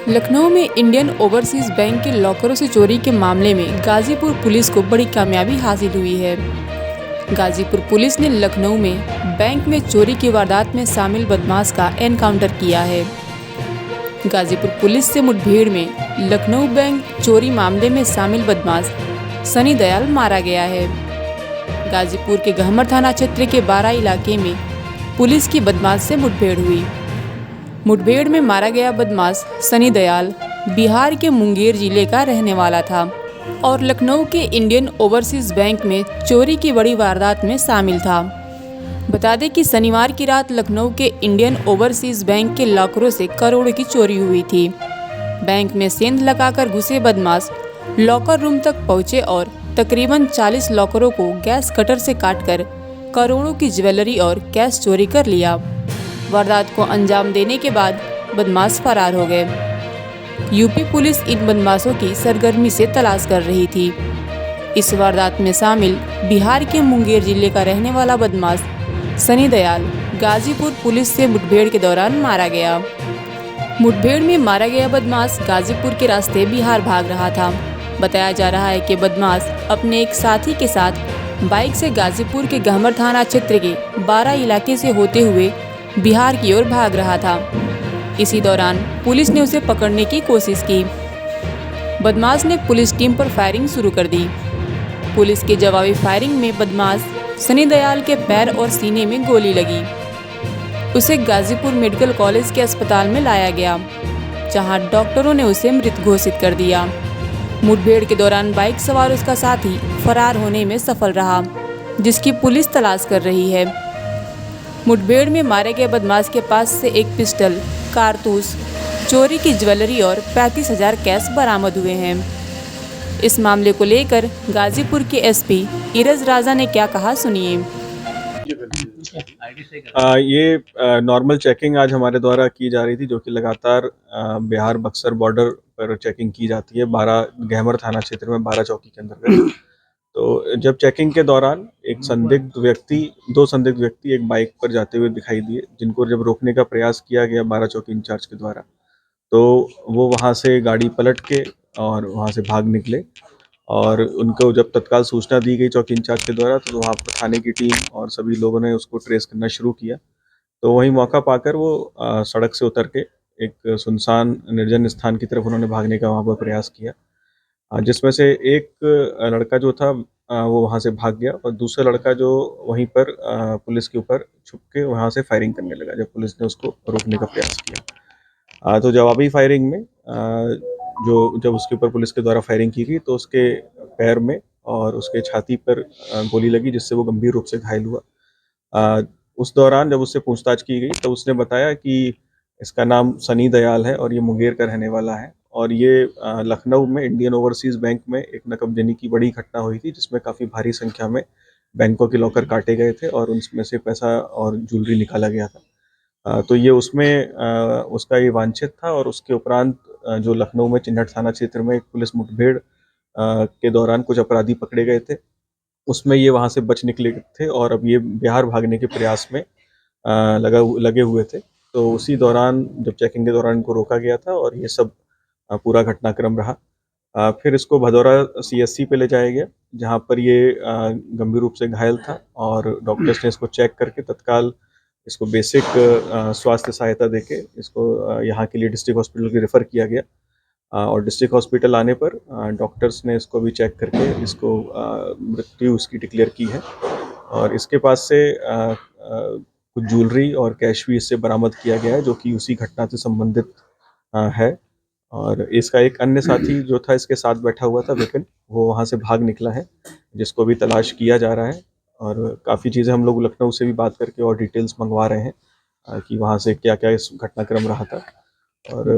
लखनऊ में Indian overseas bank के लॉकरों से चोरी के मामले में गाजीपुर पुलिस को बड़ी कामयाबी हासिल हुई है। गाजीपुर पुलिस ने लखनऊ में बैंक में चोरी की वारदात में शामिल बदमाश का एनकाउंटर किया है। गाजीपुर पुलिस से मुठभेड़ में लखनऊ बैंक चोरी मामले में शामिल बदमाश सनी दयाल मारा गया है। गाजीपुर के गहमर थाना क्षेत्र के 12 इलाके में पुलिस की बदमाश से मुठभेड़ हुई। मुठभेड़ में मारा गया बदमाश सनी दयाल बिहार के मुंगेर जिले का रहने वाला था और लखनऊ के इंडियन ओवरसीज बैंक में चोरी की बड़ी वारदात में शामिल था। बता दें कि शनिवार की रात लखनऊ के इंडियन ओवरसीज बैंक के लॉकरों से करोड़ों की चोरी हुई थी। बैंक में सेंध लगाकर घुसे बदमाश लॉकर रूम तक पहुंचे और तकरीबन 40 लॉकरों को गैस कटर से काटकर करोड़ों की ज्वेलरी और कैश चोरी कर लिया। वारदात को अंजाम देने के बाद बदमाश फरार हो गए। यूपी पुलिस इन बदमाशों की सरगर्मी से तलाश कर रही थी। इस वारदात में शामिल बिहार के मुंगेर जिले का रहने वाला बदमाश सनी दयाल गाजीपुर पुलिस से मुठभेड़ के दौरान मारा गया। मुठभेड़ में मारा गया बदमाश गाजीपुर के रास्ते बिहार भाग रहा था। बताया जा रहा है कि बदमाश अपने एक साथी के साथ बाइक से गाजीपुर के गहमर थाना क्षेत्र के 12 इलाके से होते हुए बिहार की ओर भाग रहा था। इसी दौरान पुलिस ने उसे पकड़ने की कोशिश की। बदमाश ने पुलिस टीम पर फायरिंग शुरू कर दी। पुलिस के जवाबी फायरिंग में बदमाश सनी दयाल के पैर और सीने में गोली लगी। उसे गाजीपुर मेडिकल कॉलेज के अस्पताल में लाया गया, जहां डॉक्टरों ने उसे मृत घोषित कर दिया। मुठभेड़ के दौरान बाइक सवार उसका साथी फरार होने में सफल रहा, जिसकी पुलिस तलाश कर रही है। मुठभेड़ में मारे गए बदमाश के पास से एक पिस्टल, कारतूस, चोरी की ज्वेलरी और 35,000 कैश बरामद हुए हैं। इस मामले को लेकर गाजीपुर के एसपी इरज राजा ने क्या कहा, सुनिए। ये नॉर्मल चेकिंग आज हमारे द्वारा की जा रही थी, जो कि लगातार बिहार बक्सर बॉर्डर पर चेकिंग की जाती है 12 गहमर थाना क्षेत्र में 12 चौकी के अंतर्गत। तो जब चेकिंग के दौरान दो संदिग्ध व्यक्ति एक बाइक पर जाते हुए दिखाई दिए, जिनको जब रोकने का प्रयास किया गया 12 चौकी इंचार्ज के द्वारा, तो वो वहां से गाड़ी पलट के और वहां से भाग निकले। और उनको जब तत्काल सूचना दी गई चौकी इंचार्ज के द्वारा, तो वहाँ पर थाने की टीम और सभी लोगों ने उसको ट्रेस करना शुरू किया। तो वहीं मौका पाकर वो सड़क से उतर के एक सुनसान निर्जन स्थान की तरफ उन्होंने भागने का वहाँ पर प्रयास किया, जिसमें से एक लड़का जो था वो वहाँ से भाग गया और दूसरा लड़का जो वहीं पर पुलिस के ऊपर छुप के वहाँ से फायरिंग करने लगा जब पुलिस ने उसको रोकने का प्रयास किया। तो जवाबी फायरिंग में जब उसके ऊपर पुलिस के द्वारा फायरिंग की गई, तो उसके पैर में और उसके छाती पर गोली लगी, जिससे वो गंभीर रूप से घायल हुआ। उस दौरान जब उससे पूछताछ की गई, तो उसने बताया कि इसका नाम सनी दयाल है और ये मुंगेर का रहने वाला है और ये लखनऊ में इंडियन ओवरसीज बैंक में एक नकबजनी की बड़ी घटना हुई थी, जिसमें काफ़ी भारी संख्या में बैंकों के लॉकर काटे गए थे और उनमें से पैसा और ज्वेलरी निकाला गया था। तो ये उसमें उसका ये वांछित था और उसके उपरांत जो लखनऊ में चिन्हट थाना क्षेत्र में एक पुलिस मुठभेड़ के दौरान कुछ अपराधी पकड़े गए थे, उसमें ये वहाँ से बच निकले थे और अब ये बिहार भागने के प्रयास में लगे हुए थे। तो उसी दौरान जब चेकिंग के दौरान इनको रोका गया था और ये सब पूरा घटनाक्रम रहा। फिर इसको भदौरा सीएससी पे ले जाया गया, जहाँ पर ये गंभीर रूप से घायल था और डॉक्टर्स ने इसको चेक करके तत्काल इसको बेसिक स्वास्थ्य सहायता देके इसको यहाँ के लिए डिस्ट्रिक्ट हॉस्पिटल की रेफ़र किया गया। और डिस्ट्रिक्ट हॉस्पिटल आने पर डॉक्टर्स ने इसको भी चेक करके इसको मृत्यु उसकी डिक्लेयर की है और इसके पास से कुछ ज्वेलरी और कैश भी इससे बरामद किया गया है, जो कि उसी घटना से संबंधित है। और इसका एक अन्य साथी जो था इसके साथ बैठा हुआ था विपिन, वो वहाँ से भाग निकला है, जिसको भी तलाश किया जा रहा है। और काफ़ी चीज़ें हम लोग लखनऊ से भी बात करके और डिटेल्स मंगवा रहे हैं कि वहाँ से क्या क्या इस घटनाक्रम रहा था। और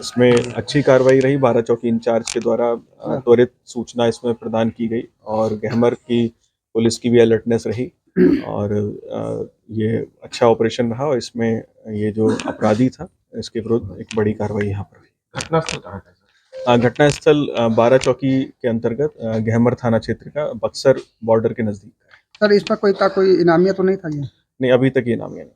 इसमें अच्छी कार्रवाई रही। 12 चौकी इंचार्ज के द्वारा त्वरित सूचना इसमें प्रदान की गई और गहमर की पुलिस की भी अलर्टनेस रही और ये अच्छा ऑपरेशन रहा और इसमें ये जो अपराधी था इसके विरुद्ध एक बड़ी कार्रवाई यहाँ पर हुई। घटनास्थल कहाँ का है? घटनास्थल 12 चौकी के अंतर्गत गहमर थाना क्षेत्र का बक्सर बॉर्डर के नज़दीक है। सर, इस पर कोई इनामिया तो नहीं था ये? नहीं, अभी तक ये नाम नहीं।